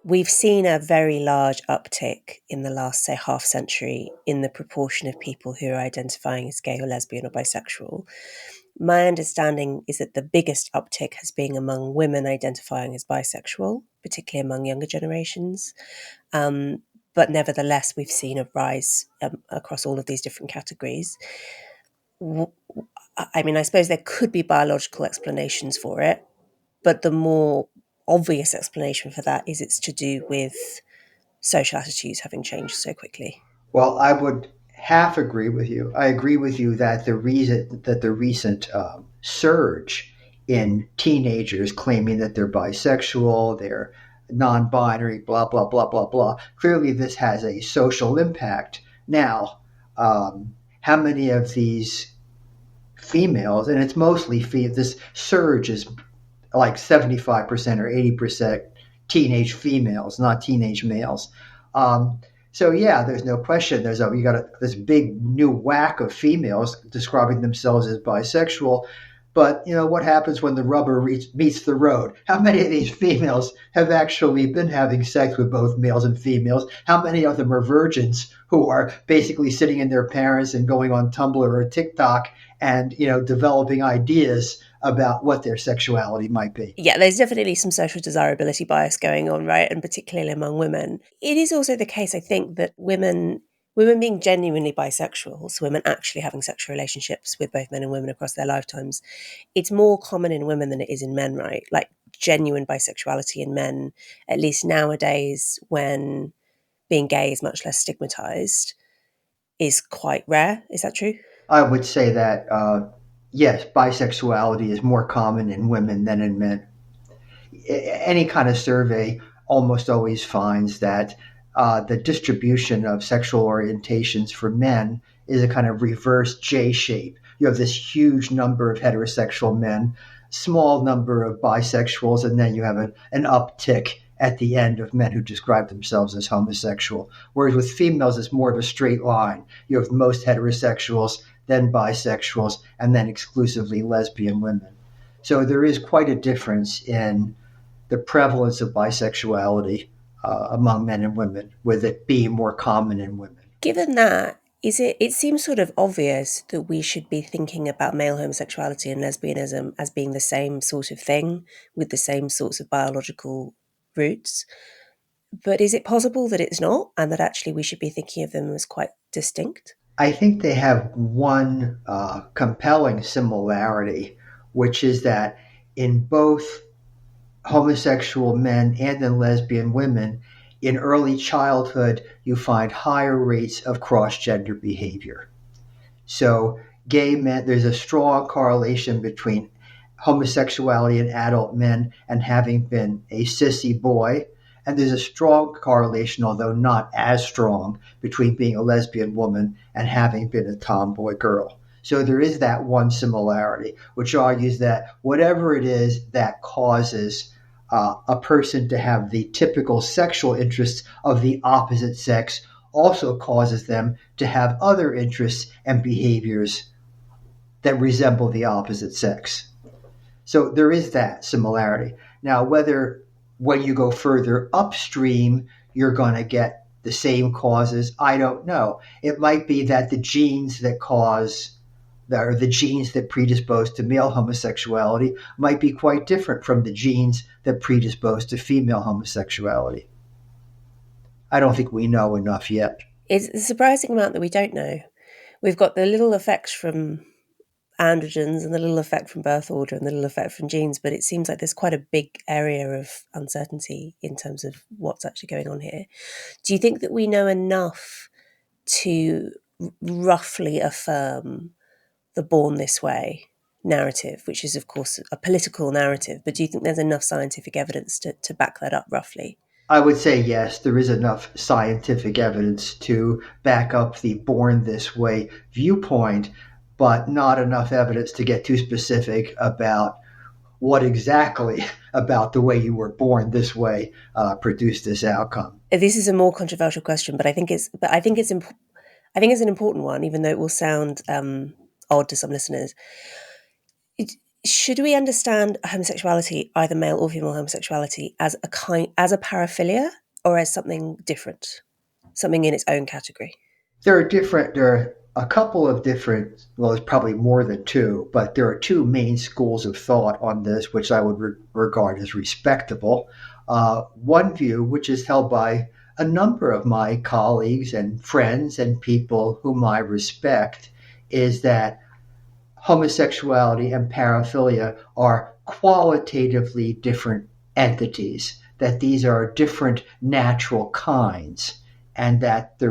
we've seen a very large uptick in the last, say, half century in the proportion of people who are identifying as gay or lesbian or bisexual. My understanding is that the biggest uptick has been among women identifying as bisexual, particularly among younger generations. But nevertheless, we've seen a rise across all of these different categories. I mean, I suppose there could be biological explanations for it, but the more obvious explanation for that is it's to do with social attitudes having changed so quickly. Well, I would half agree with you. I agree with you that the recent surge in teenagers claiming that they're bisexual, they're non-binary, blah blah blah blah blah. Clearly, this has a social impact. Now, how many of these females, and it's mostly this surge is like 75% or 80% teenage females, not teenage males. So yeah, there's no question. You got this big new whack of females describing themselves as bisexual. But what happens when the rubber meets the road? How many of these females have actually been having sex with both males and females? How many of them are virgins who are basically sitting in their parents and going on Tumblr or TikTok and developing ideas about what their sexuality might be? Yeah, there's definitely some social desirability bias going on, right? And particularly among women. It is also the case, I think, that women being genuinely bisexual, so women actually having sexual relationships with both men and women across their lifetimes, it's more common in women than it is in men, right? Like genuine bisexuality in men, at least nowadays, when being gay is much less stigmatized, is quite rare. Is that true? I would say that, yes, bisexuality is more common in women than in men. Any kind of survey almost always finds that the distribution of sexual orientations for men is a kind of reverse J shape. You have this huge number of heterosexual men, small number of bisexuals, and then you have an uptick at the end of men who describe themselves as homosexual. Whereas with females, it's more of a straight line. You have most heterosexuals, then bisexuals, and then exclusively lesbian women. So there is quite a difference in the prevalence of bisexuality among men and women, with it being more common in women. Given that, it seems sort of obvious that we should be thinking about male homosexuality and lesbianism as being the same sort of thing with the same sorts of biological roots. But is it possible that it's not, and that actually we should be thinking of them as quite distinct? I think they have one compelling similarity, which is that in both homosexual men and in lesbian women, in early childhood, you find higher rates of cross-gender behavior. So gay men, there's a strong correlation between homosexuality in adult men and having been a sissy boy. And there's a strong correlation, although not as strong, between being a lesbian woman and having been a tomboy girl. So there is that one similarity, which argues that whatever it is that causes a person to have the typical sexual interests of the opposite sex also causes them to have other interests and behaviors that resemble the opposite sex. So there is that similarity. Now, whether when you go further upstream, you're going to get the same causes, I don't know. It might be that the genes that predispose to male homosexuality might be quite different from the genes that predispose to female homosexuality. I don't think we know enough yet. It's a surprising amount that we don't know. We've got the little effects from androgens and the little effect from birth order and the little effect from genes, but it seems like there's quite a big area of uncertainty in terms of what's actually going on here. Do you think that we know enough to roughly affirm the born this way narrative, which is, of course, a political narrative, but do you think there's enough scientific evidence to back that up roughly? I would say yes, there is enough scientific evidence to back up the born this way viewpoint, but not enough evidence to get too specific about what exactly about the way you were born this way produced this outcome. This is a more controversial question, but I think it's an important one, even though it will sound odd to some listeners. should we understand homosexuality, either male or female homosexuality, as a paraphilia or as something different, something in its own category? There are a couple of different, well, there's probably more than two, but there are two main schools of thought on this, which I would regard as respectable. One view, which is held by a number of my colleagues and friends and people whom I respect, is that homosexuality and paraphilia are qualitatively different entities, that these are different natural kinds, and that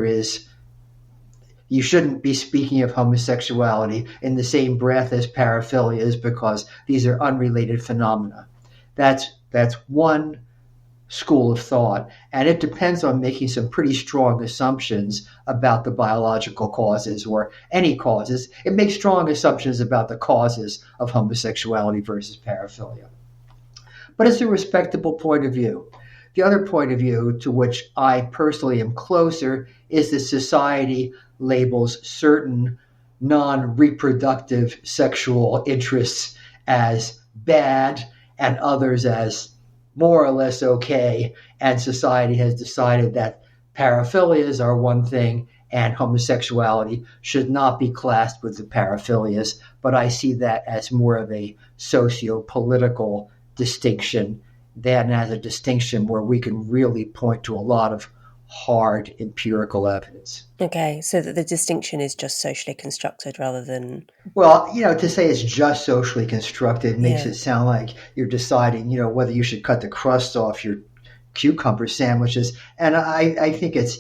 you shouldn't be speaking of homosexuality in the same breath as paraphilias because these are unrelated phenomena. That's one school of thought, and it depends on making some pretty strong assumptions about the biological causes or any causes. It makes strong assumptions about the causes of homosexuality versus paraphilia. But it's a respectable point of view. The other point of view to which I personally am closer is that society labels certain non-reproductive sexual interests as bad and others as more or less okay, and society has decided that paraphilias are one thing and homosexuality should not be classed with the paraphilias, but I see that as more of a socio-political distinction than as a distinction where we can really point to a lot of hard empirical evidence. Okay, so that the distinction is just socially constructed rather than... Well, to say it's just socially constructed makes Yeah. it sound like you're deciding, whether you should cut the crust off your cucumber sandwiches. And I think it's,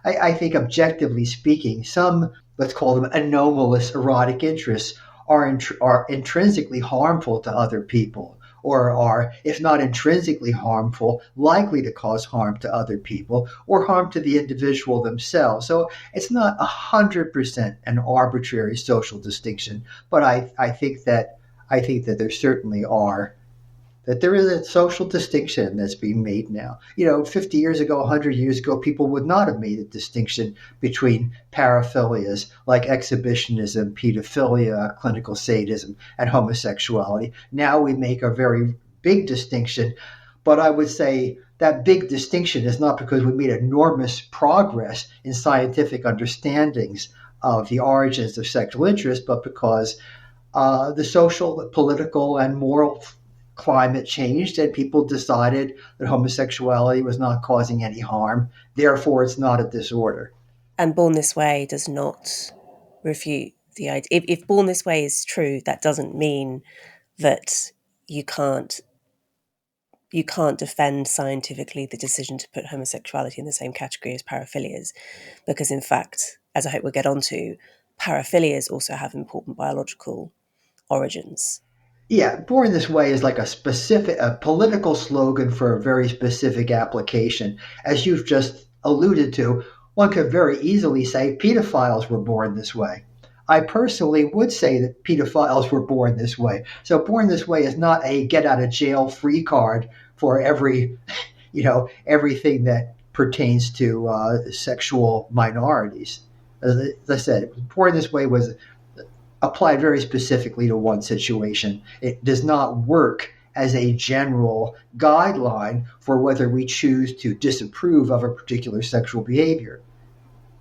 I think objectively speaking, some, let's call them anomalous erotic interests are intrinsically harmful to other people, or are, if not intrinsically harmful, likely to cause harm to other people or harm to the individual themselves. So it's not 100% an arbitrary social distinction, but I think that there certainly are, that there is a social distinction that's being made now. 50 years ago, 100 years ago, people would not have made a distinction between paraphilias like exhibitionism, pedophilia, clinical sadism, and homosexuality. Now we make a very big distinction, but I would say that big distinction is not because we made enormous progress in scientific understandings of the origins of sexual interest, but because the social, political, and moral climate changed and people decided that homosexuality was not causing any harm. Therefore, it's not a disorder. And Born This Way does not refute the idea. If Born This Way is true, that doesn't mean that you can't defend scientifically the decision to put homosexuality in the same category as paraphilias, because in fact, as I hope we'll get onto, paraphilias also have important biological origins. Yeah, Born This Way is like a political slogan for a very specific application. As you've just alluded to, one could very easily say pedophiles were born this way. I personally would say that pedophiles were born this way. So Born This Way is not a get out of jail free card for everything that pertains to sexual minorities. As I said, Born This Way was applied very specifically to one situation. It does not work as a general guideline for whether we choose to disapprove of a particular sexual behavior,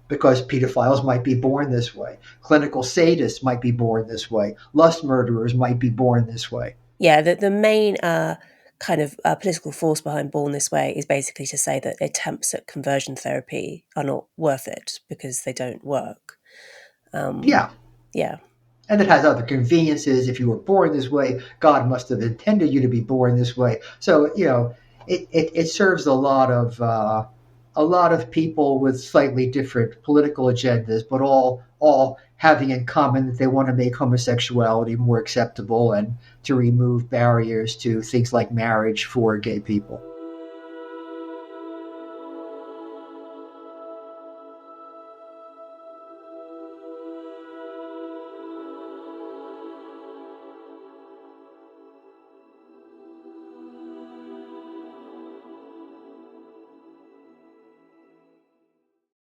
because pedophiles might be born this way. Clinical sadists might be born this way. Lust murderers might be born this way. Yeah, the main kind of political force behind Born This Way is basically to say that attempts at conversion therapy are not worth it because they don't work. Yeah. Yeah. And it has other conveniences. If you were born this way, God must have intended you to be born this way. So, it serves a lot of people with slightly different political agendas, but all having in common that they want to make homosexuality more acceptable and to remove barriers to things like marriage for gay people.